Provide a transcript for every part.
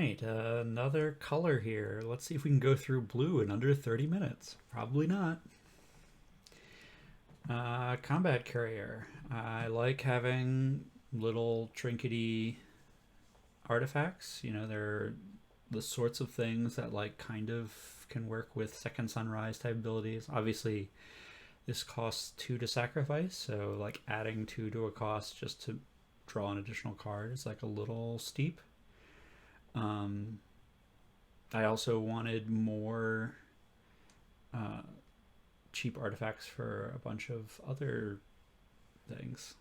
right, another color here. Let's see if we can go through blue in under 30 minutes. Probably not. Combat Courier. I like having little trinkety artifacts. You know, they're the sorts of things that like kind of can work with Second Sunrise type abilities. Obviously, this costs 2 to sacrifice, so like adding 2 to a cost just to draw an additional card is like a little steep. I also wanted more cheap artifacts for a bunch of other things.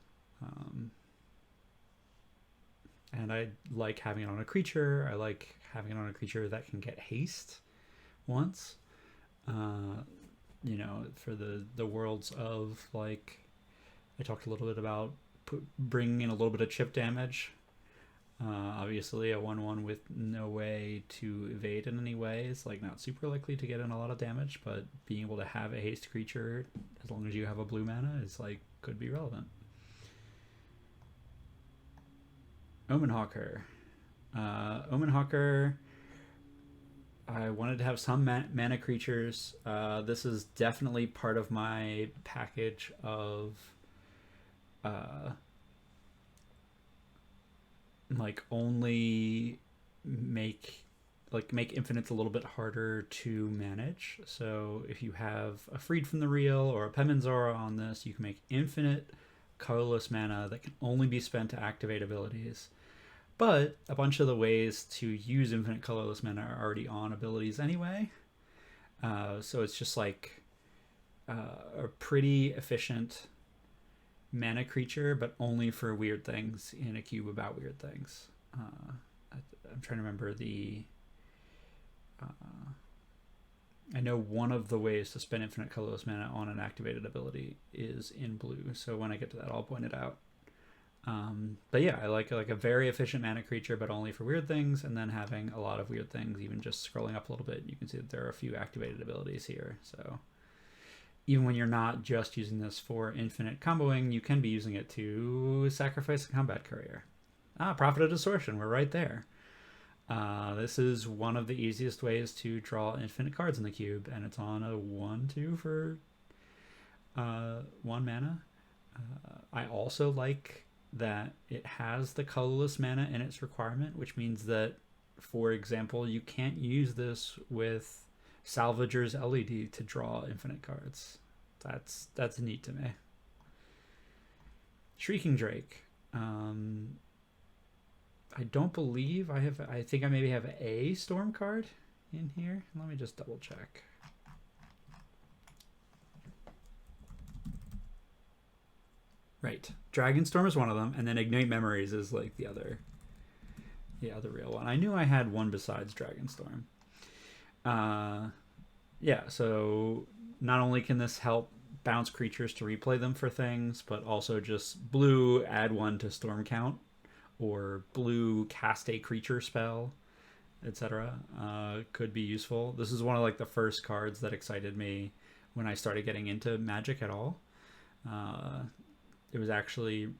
And I like having it on a creature. I like having it on a creature that can get haste once. You know, for the worlds of, like, I talked a little bit about bringing in a little bit of chip damage. Obviously, a 1/1 with no way to evade in any way is like not super likely to get in a lot of damage, but being able to have a haste creature as long as you have a blue mana is like could be relevant. Omenhawker. Omenhawker, I wanted to have some mana creatures. This is definitely part of my package of like only make infinites a little bit harder to manage. So if you have a Freed from the Real or a Pemminzora on this, you can make infinite colorless mana that can only be spent to activate abilities. But a bunch of the ways to use infinite colorless mana are already on abilities anyway. So it's just like a pretty efficient mana creature, but only for weird things in a cube about weird things. I'm trying to remember the... I know one of the ways to spend infinite colorless mana on an activated ability is in blue, so when I get to that, I'll point it out. But yeah, I like a very efficient mana creature, but only for weird things, and then having a lot of weird things. Even just scrolling up a little bit, you can see that there are a few activated abilities here. So even when you're not just using this for infinite comboing, you can be using it to sacrifice a combat courier. Prophet of Distortion, we're right there. This is one of the easiest ways to draw infinite cards in the cube, and it's on a 1/2 for 1 mana. I also like that it has the colorless mana in its requirement, which means that, for example, you can't use this with Salvager's LED to draw infinite cards. That's neat to me. Shrieking Drake. I don't believe I have... I think I maybe have a Storm card in here. Let me just double check. Right. Dragonstorm is one of them, and then Ignite Memories is like the other real one. I knew I had one besides Dragonstorm. Yeah, so not only can this help bounce creatures to replay them for things, but also just blue, add 1 to Storm count, or blue, cast a creature spell, etc. Could be useful. This is one of like the first cards that excited me when I started getting into Magic at all. It was actually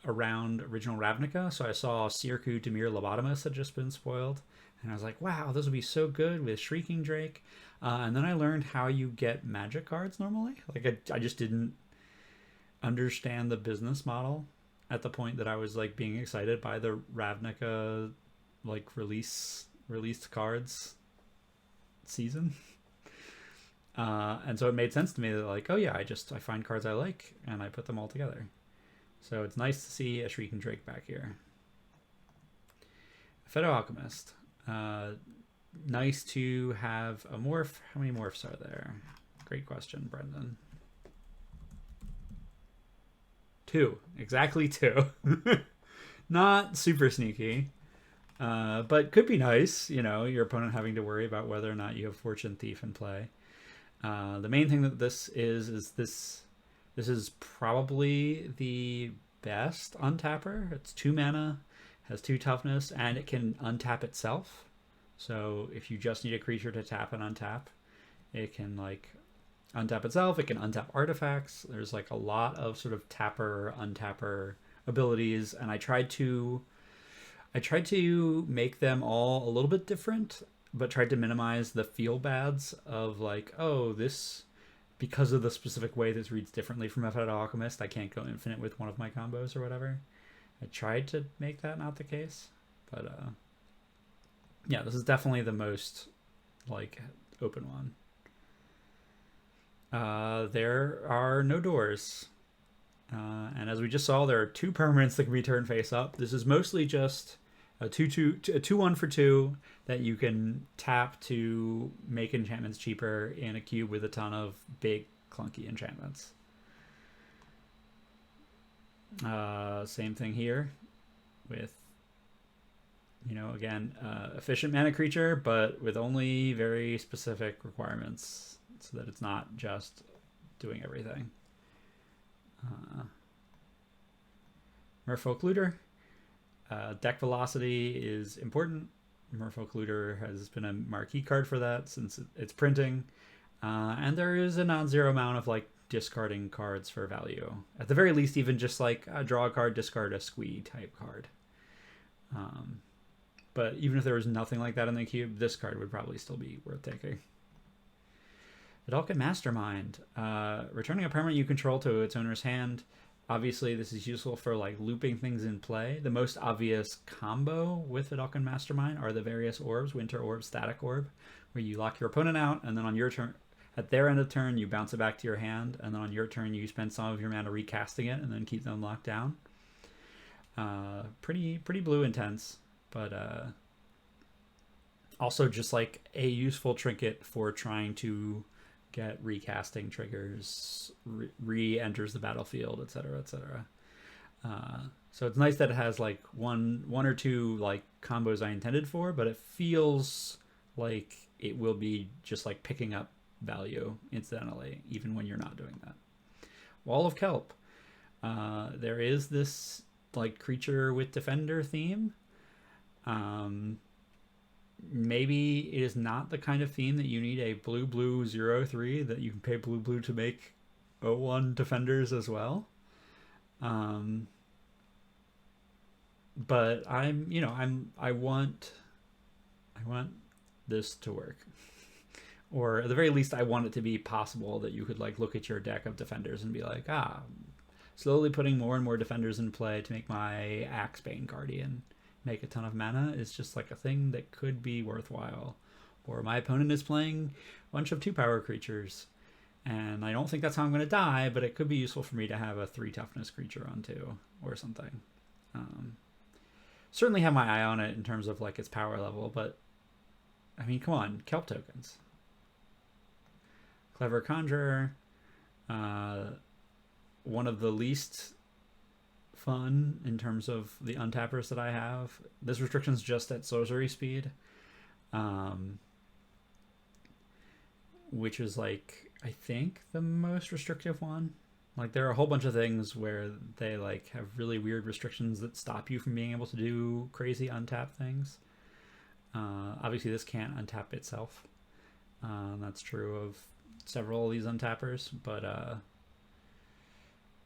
around original Ravnica, so I saw Circu Demir Lobotomus had just been spoiled, and I was like, wow, this would be so good with Shrieking Drake. And then I learned how you get Magic cards normally. Like I just didn't understand the business model at the point that I was like being excited by the Ravnica like released cards season. And so it made sense to me that like, oh yeah, I find cards I like and I put them all together. So it's nice to see a Shrieking Drake back here. Phaedo Alchemist. Nice to have a morph. How many morphs are there? Great question, Brendan. 2. Exactly 2. Not super sneaky. But could be nice, you know, your opponent having to worry about whether or not you have Fortune Thief in play. The main thing that this is this is probably the best untapper. It's 2 mana, has 2 toughness, and it can untap itself. So if you just need a creature to tap and untap, it can like untap itself. It can untap artifacts. There's like a lot of sort of tapper, untapper abilities, and I tried to I tried to make them all a little bit different, but tried to minimize the feel bads of like, oh, this because of the specific way this reads differently from Method Alchemist, I can't go infinite with one of my combos or whatever. I tried to make that not the case, but yeah, this is definitely the most like open one. There are no doors. And as we just saw, there are two permanents that can be turned face up. This is mostly just a 2/1 for 2 that you can tap to make enchantments cheaper in a cube with a ton of big clunky enchantments. Same thing here with, again, efficient mana creature, but with only very specific requirements so that it's not just doing everything. Merfolk Looter. Deck velocity is important. Merfolk Looter has been a marquee card for that since it's printing. And there is a non-zero amount of like discarding cards for value. At the very least, even just like draw a card, discard a squee type card. But even if there was nothing like that in the cube, this card would probably still be worth taking. Vedalken Mastermind. Returning a permanent you control to its owner's hand. Obviously, this is useful for like looping things in play. The most obvious combo with Vedalken Mastermind are the various orbs, Winter Orb, Static Orb, where you lock your opponent out, and then on your turn, at their end of turn, you bounce it back to your hand, and then on your turn, you spend some of your mana recasting it, and then keep them locked down. Pretty blue intense, but also just like a useful trinket for trying to get recasting triggers, re-enters the battlefield, etc., etc. So it's nice that it has like one or two like combos I intended for, but it feels like it will be just like picking up value incidentally, even when you're not doing that. Wall of Kelp. There is this like creature with defender theme. Maybe it is not the kind of theme that you need a blue 0/3 that you can pay blue to make 0/1 defenders as well. But I want this to work. Or at the very least I want it to be possible that you could like look at your deck of defenders and be like, slowly putting more and more defenders in play to make my Axebane Guardian make a ton of mana is just like a thing that could be worthwhile. Or my opponent is playing a bunch of 2-power creatures, and I don't think that's how I'm going to die, but it could be useful for me to have a 3 toughness creature on 2 or something. Certainly have my eye on it in terms of like its power level, but I mean, come on, Kelp tokens. Clever Conjurer. One of the least fun in terms of the untappers that I have. This restriction's just at sorcery speed, which is like I think the most restrictive one. Like there are a whole bunch of things where they like have really weird restrictions that stop you from being able to do crazy untap things. Obviously this can't untap itself. That's true of several of these untappers, but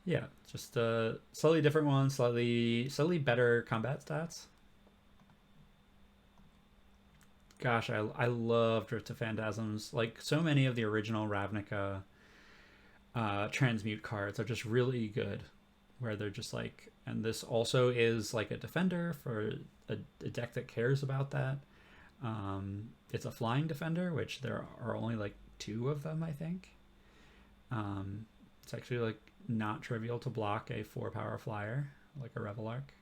yeah, just a slightly different one, slightly better combat stats. Gosh, I love Drift of Phantasms. Like so many of the original Ravnica transmute cards are just really good, where they're just like, and this also is like a defender for a deck that cares about that. It's a flying defender, which there are only like 2 of them, I think. It's actually like not trivial to block a 4-power flyer like a Revelark.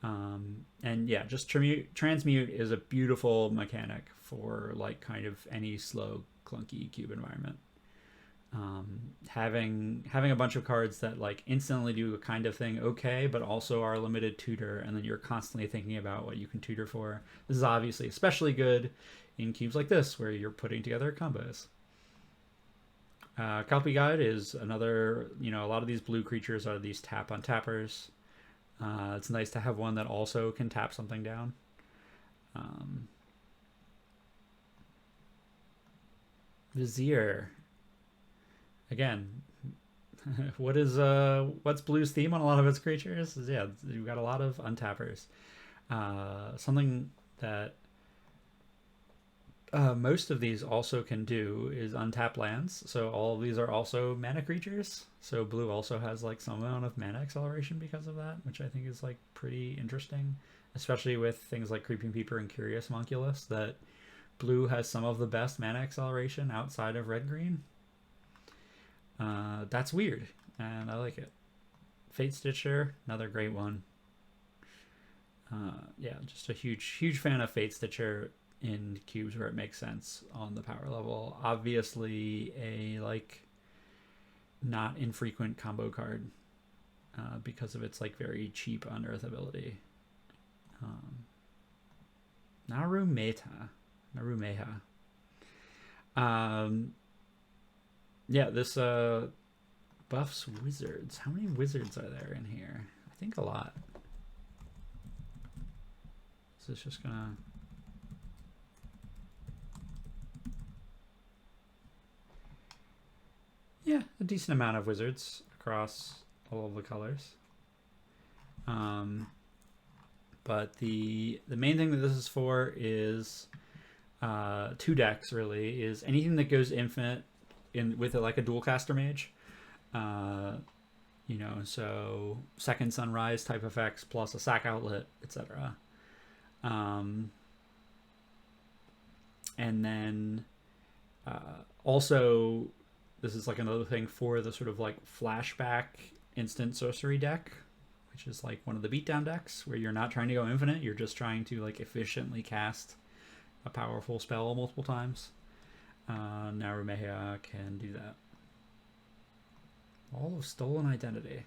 And yeah, just transmute is a beautiful mechanic for like kind of any slow clunky cube environment. Having a bunch of cards that like instantly do a kind of thing okay, but also are limited tutor, and then you're constantly thinking about what you can tutor for. This is obviously especially good in cubes like this where you're putting together combos. Copy Guide is another, a lot of these blue creatures are these tap on tappers. It's nice to have one that also can tap something down. Vizier. Again, what's blue's theme on a lot of its creatures? Yeah, you've got a lot of untappers. Something that most of these also can do is untap lands. So all of these are also mana creatures. So blue also has like some amount of mana acceleration because of that, which I think is like pretty interesting, especially with things like Creeping Peeper and Curious Homunculus, that blue has some of the best mana acceleration outside of red green. That's weird, and I like it. Fate Stitcher, another great one. Yeah, just a huge fan of Fate Stitcher in cubes where it makes sense on the power level. Obviously, a like not infrequent combo card because of its like very cheap unearth ability. Naru Meha. Yeah, this buffs wizards. How many wizards are there in here? I think a lot. Is this just gonna... Yeah, a decent amount of wizards across all of the colors. But the main thing that this is for is two decks, really. Is anything that goes infinite with like a dual caster mage. You know, so second sunrise type effects plus a sack outlet, etc. And then also, this is like another thing for the sort of like flashback instant sorcery deck, which is like one of the beatdown decks where you're not trying to go infinite, you're just trying to like efficiently cast a powerful spell multiple times. Narumehia can do that. All of Stolen Identity. And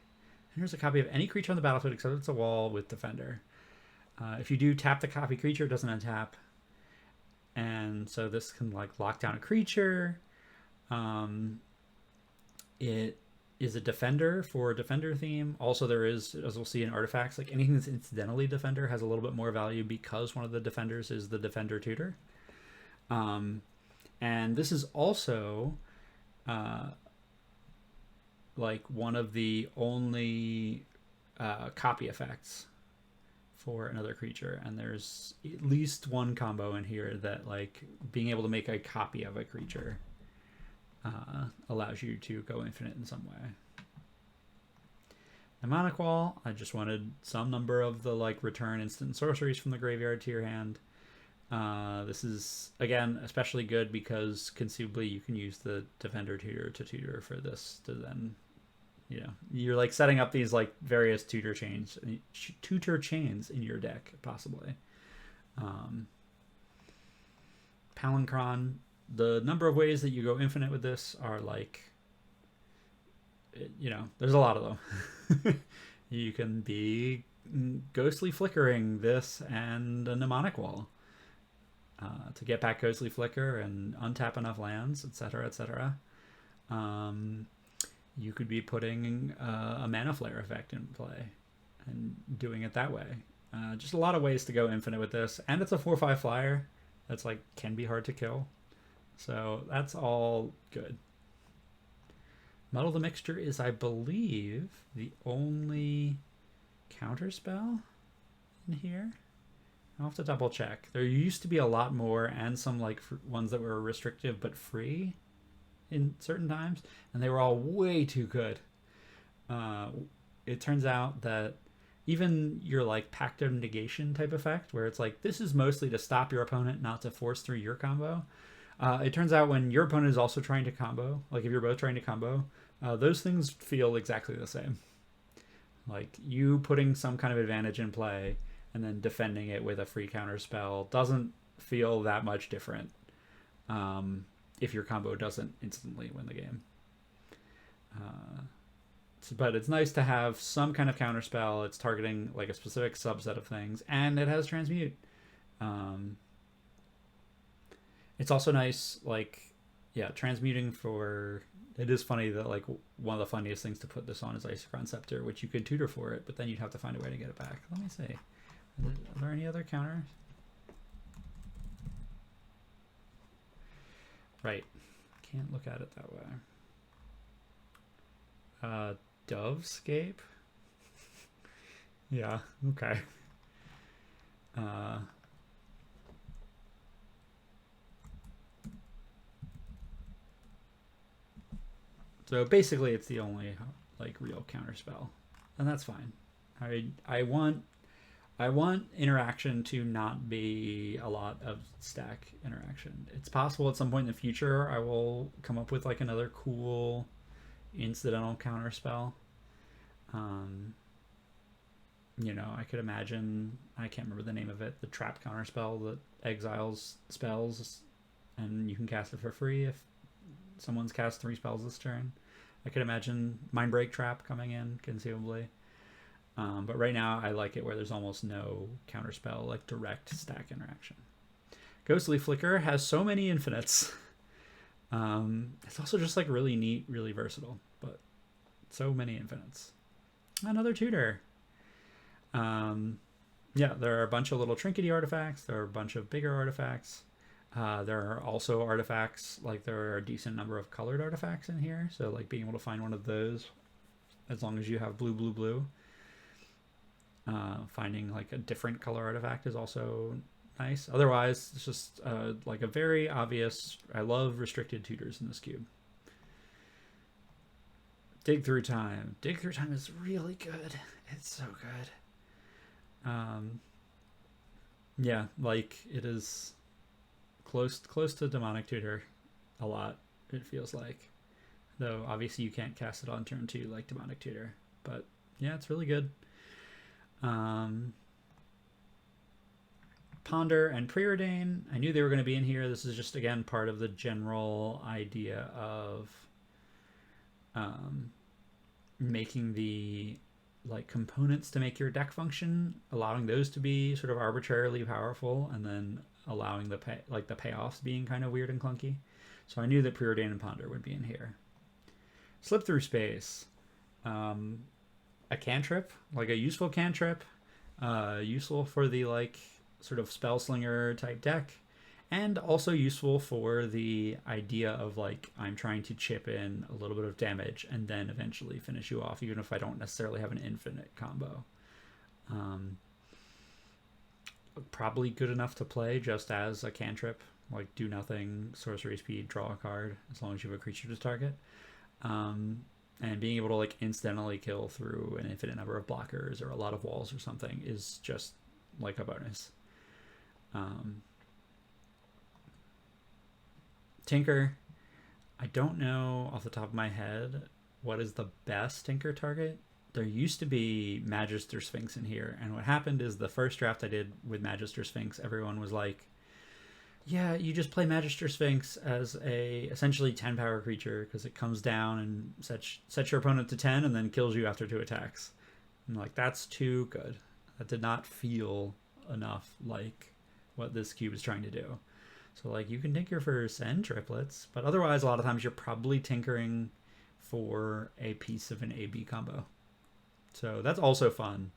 here's a copy of any creature on the battlefield except it's a wall with Defender. If you do tap the copy creature, it doesn't untap. And so this can like lock down a creature. It is a Defender for a Defender theme. Also, there is, as we'll see in artifacts, like anything that's incidentally Defender has a little bit more value because one of the Defenders is the Defender tutor. And this is also like one of the only copy effects for another creature, and there's at least one combo in here that like being able to make a copy of a creature allows you to go infinite in some way. Mnemonic Wall, I just wanted some number of the like return instant sorceries from the graveyard to your hand. This is again especially good because conceivably you can use the Defender tutor to tutor for this to then, you know, you're like setting up these like various tutor chains in your deck possibly. Palancron, the number of ways that you go infinite with this are like, you know, there's a lot of them. You can be ghostly flickering this and a mnemonic wall to get back ghostly flicker and untap enough lands, etc., etc. You could be putting a mana flare effect in play and doing it that way. Just a lot of ways to go infinite with this, and it's a 4/5 flyer that's like can be hard to kill, so that's all good. Muddle the Mixture is, I believe, the only counter spell in here. I'll have to double check. There used to be a lot more, and some like ones that were restrictive but free in certain times, and they were all way too good. It turns out that even your like Pact of Negation type effect, where it's like this is mostly to stop your opponent, not to force through your combo. It turns out when your opponent is also trying to combo, like if you're both trying to combo, those things feel exactly the same. Like you putting some kind of advantage in play and then defending it with a free counter spell doesn't feel that much different if your combo doesn't instantly win the game. But it's nice to have some kind of counter spell. It's targeting like a specific subset of things, and it has Transmute. It's also nice, like, yeah, transmuting for... It is funny that, like, one of the funniest things to put this on is Isochron Scepter, which you could tutor for it, but then you'd have to find a way to get it back. Let me see. Are there any other counters? Right. Can't look at it that way. Dovescape? Yeah, okay. Uh, so basically, it's the only like real counter spell, and that's fine. I want interaction to not be a lot of stack interaction. It's possible at some point in the future I will come up with like another cool incidental counter spell. Um, I could imagine, I can't remember the name of it, the trap counter spell that exiles spells and you can cast it for free if someone's cast 3 spells this turn. I could imagine Mindbreak Trap coming in conceivably. But right now, I like it where there's almost no counterspell, like direct stack interaction. Ghostly Flicker has so many infinites. It's also just like really neat, really versatile, but so many infinites. Another tutor. Yeah, there are a bunch of little trinkety artifacts. There are a bunch of bigger artifacts. There are also artifacts, like there are a decent number of colored artifacts in here. So like being able to find one of those, as long as you have blue, blue, blue. Finding like a different color artifact is also nice. Otherwise, it's just like a very obvious. I love restricted tutors in this cube. Dig Through Time. Dig Through Time is really good. It's so good. Yeah, like it is close to Demonic Tutor a lot, it feels like. Though obviously you can't cast it on turn 2 like Demonic Tutor. But yeah, it's really good. Ponder and Preordain. I knew they were going to be in here. This is just, again, part of the general idea of making the like components to make your deck function, allowing those to be sort of arbitrarily powerful, and then allowing the payoffs being kind of weird and clunky. So I knew that Preordain and Ponder would be in here. Slip Through Space. A cantrip, like a useful cantrip, useful for the like sort of spellslinger type deck, and also useful for the idea of like I'm trying to chip in a little bit of damage and then eventually finish you off, even if I don't necessarily have an infinite combo. Probably good enough to play just as a cantrip, like do nothing, sorcery speed, draw a card, as long as you have a creature to target. And being able to like incidentally kill through an infinite number of blockers or a lot of walls or something is just like a bonus. Tinker. I don't know off the top of my head what is the best Tinker target. There used to be Magister Sphinx in here, and what happened is the first draft I did with Magister Sphinx, everyone was like, yeah, you just play Magister Sphinx as a essentially 10 power creature because it comes down and sets your opponent to 10 and then kills you after 2 attacks. And like, that's too good. That did not feel enough like what this cube is trying to do. So like you can tinker for send triplets, but otherwise a lot of times you're probably tinkering for a piece of an AB combo. So that's also fun,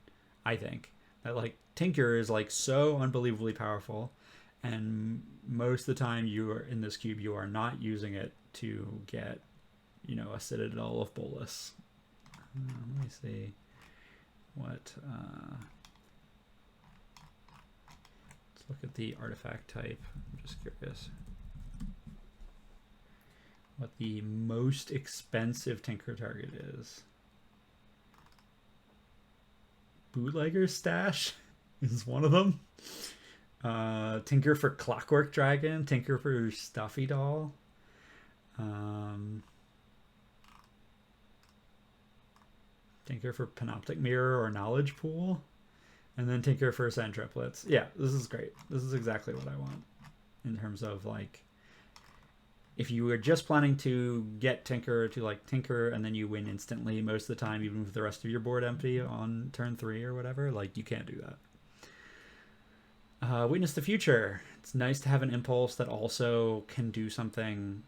I think. That like tinker is like so unbelievably powerful. And most of the time you are in this cube, you are not using it to get, a Citadel of Bolas. Let me see what. Let's look at the artifact type. I'm just curious what the most expensive tinker target is. Bootlegger's Stash is one of them. Tinker for Clockwork Dragon, Tinker for Stuffy Doll, Tinker for Panoptic Mirror or Knowledge Pool, and then Tinker for Send Triplets. Yeah, this is great. This is exactly what I want in terms of like, if you were just planning to get Tinker to like Tinker and then you win instantly most of the time, even with the rest of your board empty on turn 3 or whatever, like you can't do that. Witness the Future. It's nice to have an impulse that also can do something.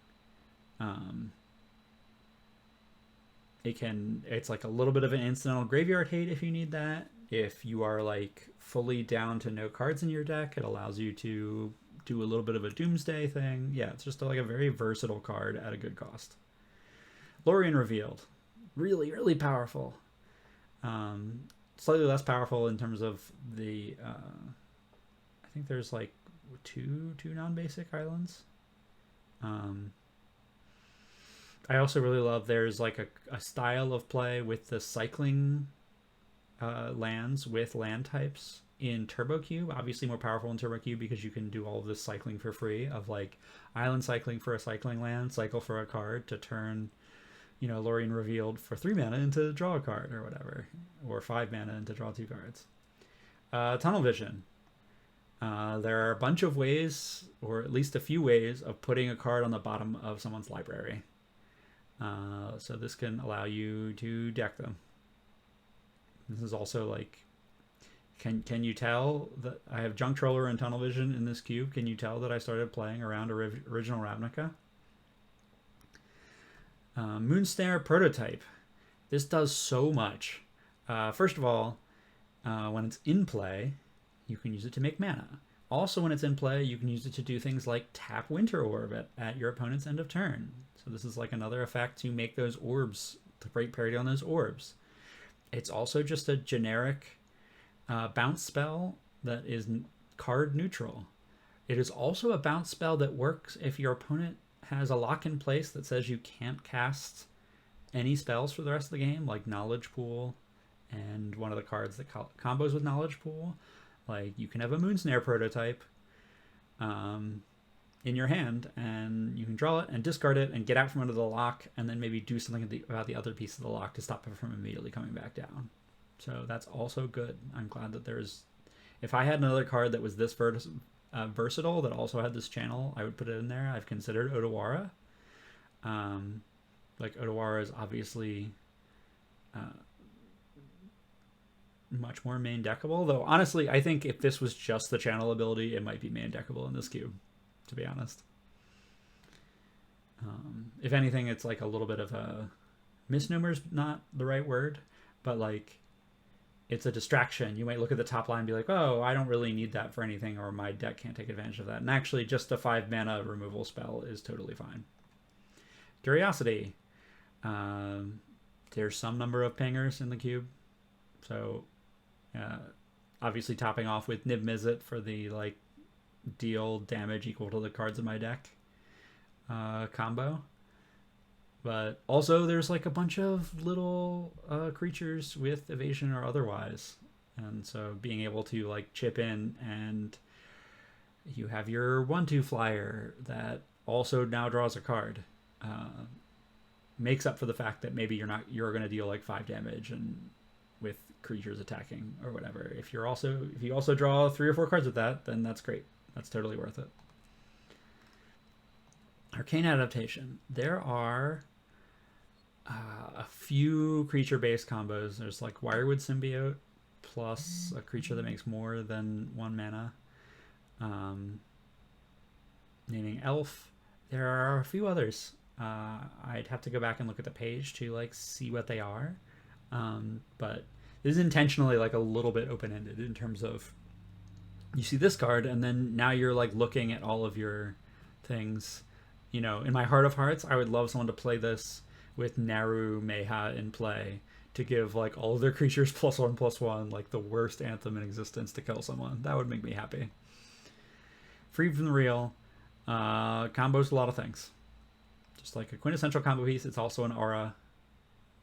It's like a little bit of an incidental graveyard hate if you need that. If you are like fully down to no cards in your deck, it allows you to do a little bit of a doomsday thing. Yeah, it's just like a very versatile card at a good cost. Lorien Revealed. Really, really powerful. Slightly less powerful in terms of the think there's like two non-basic islands. Um, I also really love there's like a style of play with the cycling lands with land types in Turbo Cube. Obviously more powerful in Turbo Cube because you can do all of this cycling for free of like island cycling for a cycling land, cycle for a card to turn, Lorien Revealed for 3 mana into draw a card or whatever, or 5 mana into draw 2 cards. Tunnel Vision. There are a bunch of ways, or at least a few ways, of putting a card on the bottom of someone's library. So this can allow you to deck them. This is also like, can you tell that I have Junk Troller and Tunnel Vision in this cube? Can you tell that I started playing around original Ravnica? Moonsnare Prototype. This does so much. First of all, when it's in play, you can use it to make mana. Also, when it's in play, you can use it to do things like tap Winter Orb at your opponent's end of turn. So this is like another effect to make those orbs, to break parity on those orbs. It's also just a generic bounce spell that is card neutral. It is also a bounce spell that works if your opponent has a lock in place that says you can't cast any spells for the rest of the game, like Knowledge Pool and one of the cards that combos with Knowledge Pool. Like, you can have a Moonsnare Prototype in your hand, and you can draw it and discard it and get out from under the lock, and then maybe do something about the other piece of the lock to stop it from immediately coming back down. So that's also good. I'm glad that there's... If I had another card that was this versatile that also had this channel, I would put it in there. I've considered Otawara. Like, Otawara is obviously... much more main deckable, though honestly I think if this was just the channel ability, it might be main deckable in this cube, to be honest. If anything, it's like a little bit of a misnomer's not the right word, but like it's a distraction. You might look at the top line and be like, oh, I don't really need that for anything, or my deck can't take advantage of that. And actually just a 5 mana removal spell is totally fine. Curiosity. There's some number of pingers in the cube, so obviously topping off with Nib Mizzet for the like deal damage equal to the cards in my deck combo. But also there's like a bunch of little creatures with evasion or otherwise, and so being able to like chip in, and you have your 1/2 flyer that also now draws a card, makes up for the fact that maybe you're going to deal like 5 damage and with creatures attacking or whatever. If you also draw 3 or 4 cards with that, then that's great. That's totally worth it. Arcane Adaptation. There are a few creature-based combos. There's like Wirewood Symbiote plus a creature that makes more than 1 mana. Naming Elf. There are a few others. I'd have to go back and look at the page to like see what they are. But this is intentionally like a little bit open-ended in terms of you see this card and then now you're like looking at all of your things. In my heart of hearts, I would love someone to play this with Naru Meha in play to give like all of their creatures +1/+1, like the worst anthem in existence to kill someone. That would make me happy. Freed from the Real. Combos a lot of things. Just like a quintessential combo piece, it's also an aura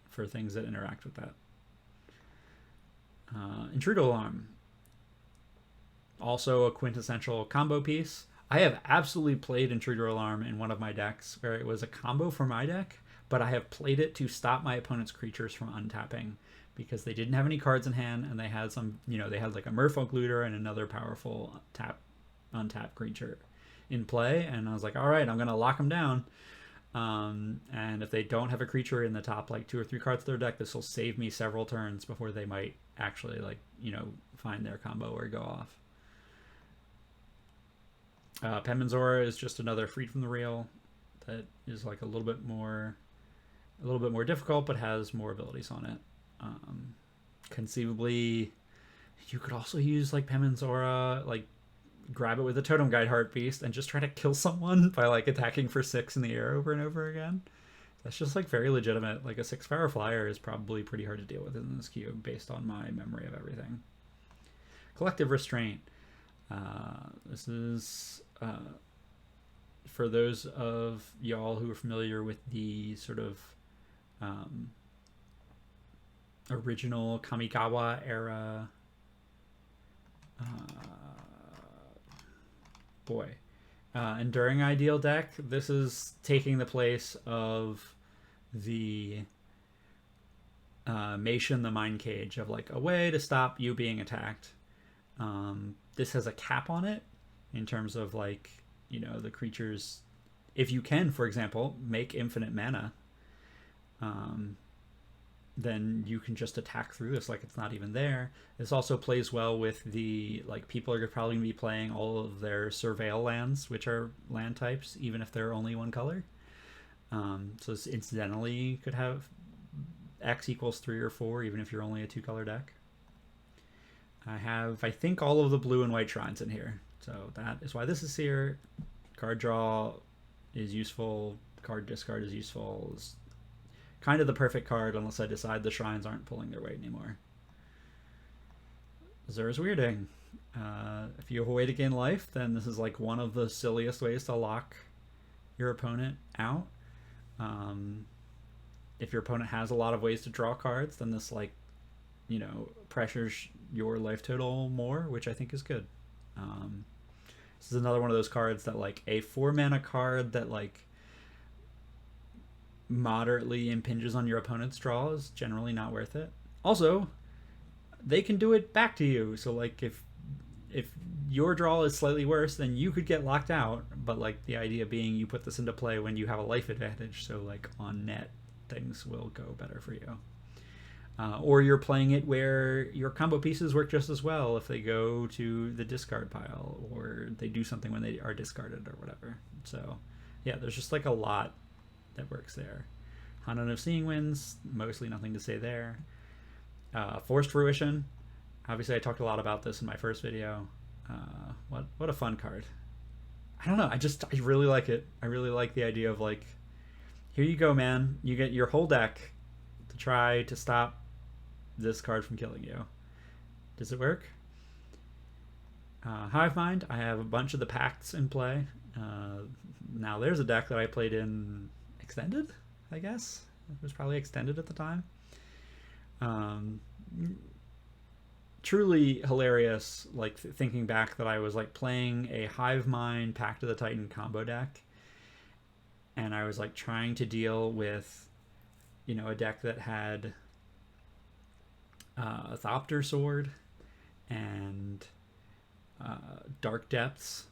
for things that interact with that. Intruder Alarm. Also a quintessential combo piece. I have absolutely played Intruder Alarm in one of my decks where it was a combo for my deck, but I have played it to stop my opponent's creatures from untapping because they didn't have any cards in hand, and they had some, they had like a Merfolk Looter and another powerful untap creature in play, and I was like, all right, I'm going to lock them down. And if they don't have a creature in the top like 2 or 3 cards of their deck, this will save me several turns before they might actually like find their combo or go off. Penmanzora is just another Freed from the Real that is like a little bit more difficult, but has more abilities on it. Conceivably, you could also use like Penmanzora, like grab it with a Totem Guide Heartbeast and just try to kill someone by like attacking for 6 in the air over and over again. That's just like very legitimate. Like a 6-power flyer is probably pretty hard to deal with in this cube based on my memory of everything. Collective Restraint. This is for those of y'all who are familiar with the sort of um, original Kamigawa era. Boy. Enduring Ideal deck. This is taking the place of the Mation the Mind Cage of like a way to stop you being attacked. This has a cap on it in terms of like, you know, the creatures. If you can, for example, make infinite mana, then you can just attack through this like it's not even there. This also plays well with the, like, people are probably going to be playing all of their Surveil lands, which are land types, even if they're only one color. So this incidentally could have X equals 3 or 4, even if you're only a 2-color deck. I have, I think, all of the blue and white shrines in here. So that is why this is here. Card draw is useful. Card discard is useful. It's kind of the perfect card unless I decide the shrines aren't pulling their weight anymore. Zur's Weirding. If you have a way to gain life, then this is like one of the silliest ways to lock your opponent out. If your opponent has a lot of ways to draw cards, then this, like, you know, pressures your life total more, which I think is good. This is another one of those cards that, like, a 4-mana card that, like, moderately impinges on your opponent's draw is generally not worth it. Also, they can do it back to you. So, like, if your draw is slightly worse, then you could get locked out. But, like, the idea being you put this into play when you have a life advantage. So, like, on net, things will go better for you. Or you're playing it where your combo pieces work just as well if they go to the discard pile or they do something when they are discarded or whatever. So, yeah, there's just like a lot that works there. Hanan of Seeing Winds, mostly nothing to say there. Forced Fruition. Obviously, I talked a lot about this in my first video. What a fun card. I don't know. I really like it. I really like the idea of, like, here you go, man. You get your whole deck to try to stop this card from killing you. Does it work? Hive Mind. I have a bunch of the pacts in play. Now there's a deck that I played in Extended, I guess. It was probably Extended at the time. Truly hilarious, like, thinking back that I was, like, playing a Hive Mind Pact of the Titan combo deck, and I was, like, trying to deal with, you know, a deck that had a Thopter Sword and Dark Depths,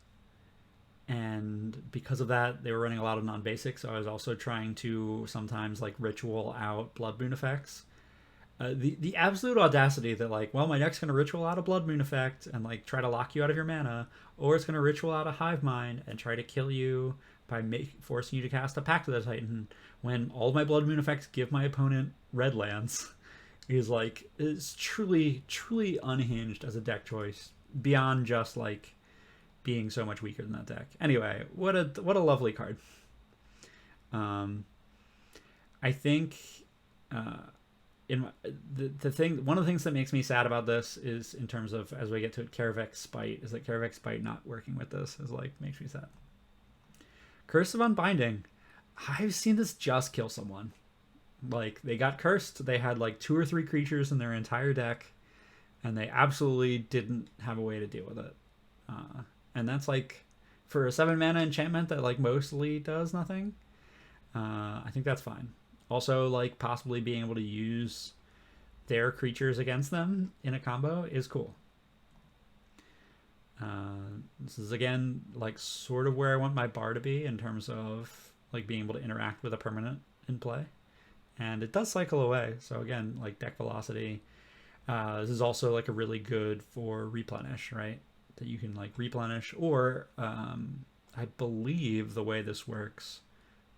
and because of that they were running a lot of non-basic, so I was also trying to sometimes, like, ritual out Blood Moon effects. The absolute audacity that, like, well, my deck's going to ritual out a Blood Moon effect and, like, try to lock you out of your mana, or it's going to ritual out a Hive Mind and try to kill you by forcing you to cast a Pact of the Titan, when all of my Blood Moon effects give my opponent red lands, is truly, truly unhinged as a deck choice, beyond just, like, being so much weaker than that deck. Anyway, what a lovely card. I think the thing, one of the things that makes me sad about this is, in terms of, as we get to Karavek Spite, is that Karavek Spite not working with this is, like, makes me sad. Curse of Unbinding. I've seen this just kill someone. Like, they got cursed, they had, like, 2 or 3 creatures in their entire deck, and they absolutely didn't have a way to deal with it. And that's, like, for a 7-mana enchantment that, like, mostly does nothing, I think that's fine. Also, like, possibly being able to use their creatures against them in a combo is cool. This is, again, like, sort of where I want my bar to be in terms of, like, being able to interact with a permanent in play. And it does cycle away, so again, like, deck velocity. This is also, like, a really good for replenish, right? That you can, like, replenish, or I believe the way this works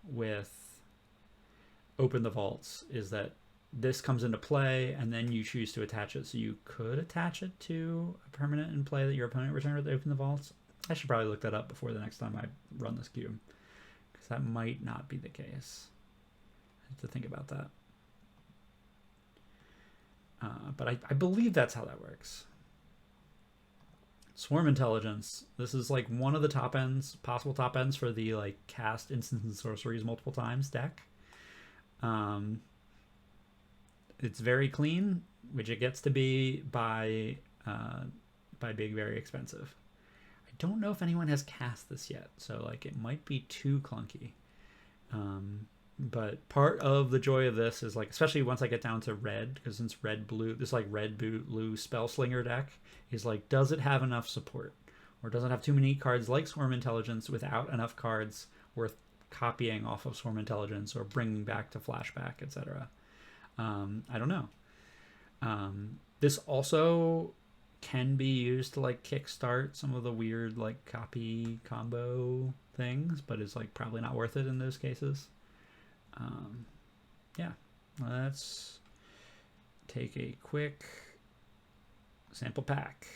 with Open the Vaults is that this comes into play and then you choose to attach it. So you could attach it to a permanent in play that your opponent returned with Open the Vaults. I should probably look that up before the next time I run this cube, because that might not be the case. I have to think about that. But I believe that's how that works. Swarm Intelligence. This is like one of the top ends, possible top ends for the like cast instants and sorceries multiple times deck. Um, it's very clean, which it gets to be by being very expensive. I don't know if anyone has cast this yet, so like it might be too clunky. But part of the joy of this is like, especially once I get down to red, because since red blue, this like red blue spell slinger deck is like, does it have enough support, or does it have too many cards like Swarm Intelligence without enough cards worth copying off of Swarm Intelligence or bringing back to flashback, etc. I don't know. This also can be used to like kickstart some of the weird like copy combo things, but it's like probably not worth it in those cases. Yeah, let's take a quick sample pack.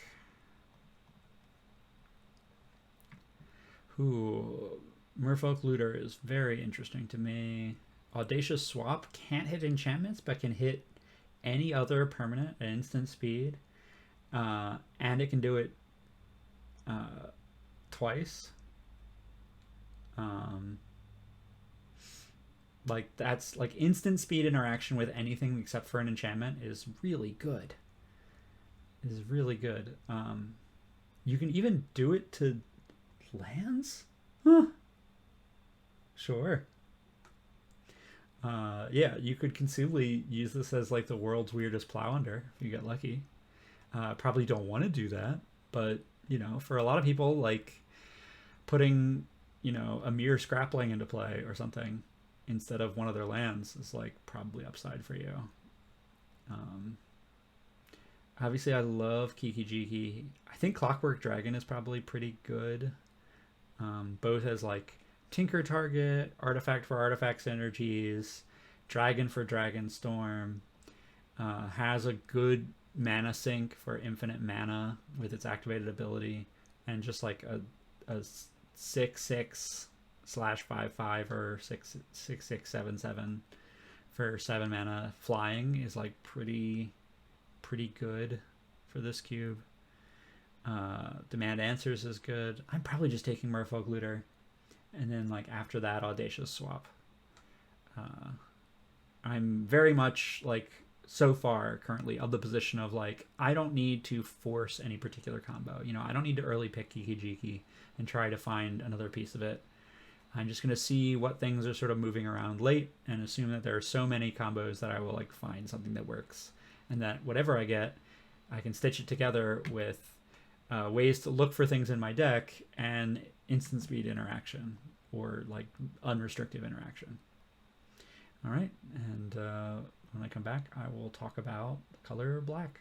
Merfolk Looter is very interesting to me. Audacious Swap can't hit enchantments, but can hit any other permanent at instant speed. And it can do it twice. Like that's like instant speed interaction with anything except for an enchantment is really good. Is really good. You can even do it to lands? Huh. Sure. Yeah, you could conceivably use this as like the world's weirdest plow under if you get lucky. Probably don't want to do that, but you know, for a lot of people, like putting, you know, a mere scrappling into play or something instead of one of their lands is like probably upside for you. Um, Obviously, I love Kiki Jiki. I think Clockwork Dragon is probably pretty good, both as like Tinker target, artifact for artifact synergies, dragon for dragon storm. Has a good mana sink for infinite mana with its activated ability, and just like a 6/6 slash 5/5 or 6/6/7/7 for 7 mana flying is like pretty good for this cube. Demand Answers is good. I'm probably just taking Merfolk Looter, and then like after that, Audacious Swap. I'm very much like so far currently of the position of like I don't need to force any particular combo. You know, I don't need to early pick Kiki Jiki and try to find another piece of it. I'm just gonna see what things are sort of moving around late and assume that there are so many combos that I will like find something that works, and that whatever I get, I can stitch it together with ways to look for things in my deck and instant speed interaction or like unrestricted interaction. All right, and when I come back, I will talk about the color black.